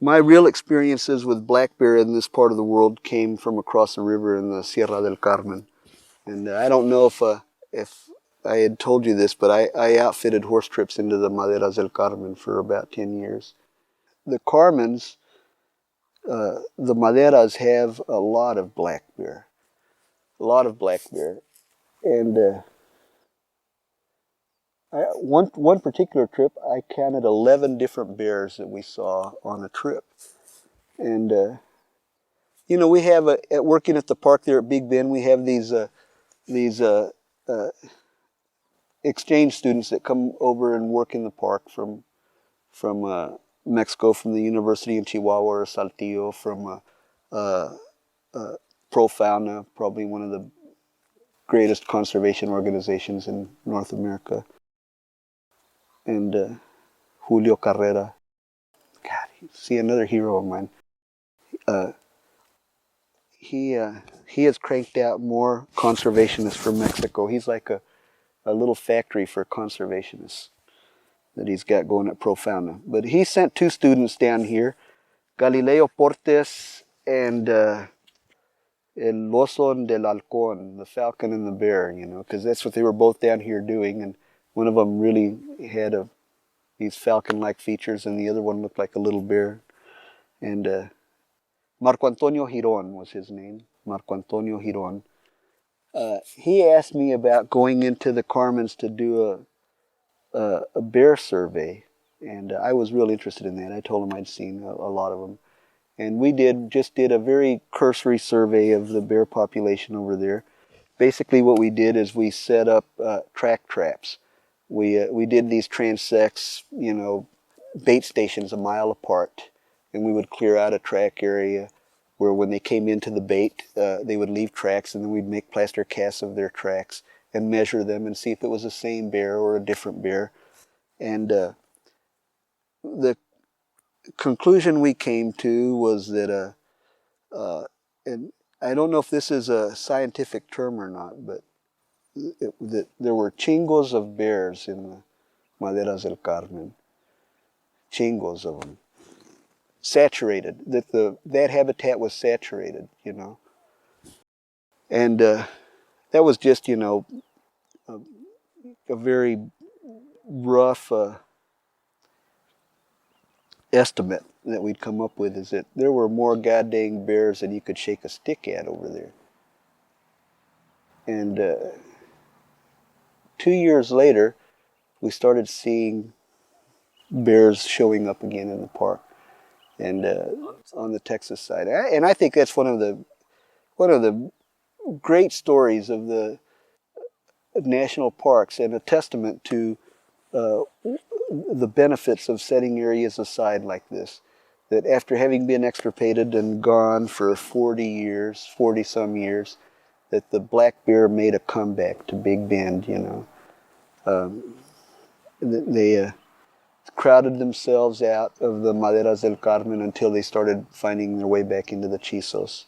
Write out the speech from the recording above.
My real experiences with black bear in this part of the world came from across the river in the Sierra del Carmen. And I don't know if I had told you this, but I outfitted horse trips into the Maderas del Carmen for about 10 years. The Carmens, the Maderas have a lot of black bear. A lot of black bear. And one particular trip, I counted 11 different bears that we saw on a trip. And, we have, working at the park there at Big Bend, we have these exchange students that come over and work in the park from Mexico, from the University in Chihuahua or Saltillo, from Profauna, probably one of the greatest conservation organizations in North America, and Julio Carrera. God, see, another hero of mine. He has cranked out more conservationists for Mexico. He's like a little factory for conservationists that he's got going at Profauna. But he sent 2 students down here, Galileo Portes and El Oso del Halcón, the falcon and the bear, because that's what they were both down here doing. And one of them really had these falcon-like features, and the other one looked like a little bear. And Marco Antonio Giron was his name, Marco Antonio Giron. He asked me about going into the Carmens to do a bear survey, and I was real interested in that. I told him I'd seen a lot of them, and we just did a very cursory survey of the bear population over there. Basically, what we did is we set up track traps. We did these transects, bait stations a mile apart, and we would clear out a track area where when they came into the bait, they would leave tracks, and then we'd make plaster casts of their tracks and measure them and see if it was the same bear or a different bear. And the conclusion we came to was that, and I don't know if this is a scientific term or not, but that there were chingos of bears in the Maderas del Carmen. Chingos of them. Saturated, that habitat was saturated, and that was just, a very rough estimate that we'd come up with, is that there were more goddamn bears than you could shake a stick at over there. And 2 years later, we started seeing bears showing up again in the park. And on the Texas side, and I think that's one of the great stories of the national parks, and a testament to the benefits of setting areas aside like this. That after having been extirpated and gone for 40 some years, that the black bear made a comeback to Big Bend. They crowded themselves out of the Maderas del Carmen until they started finding their way back into the Chisos.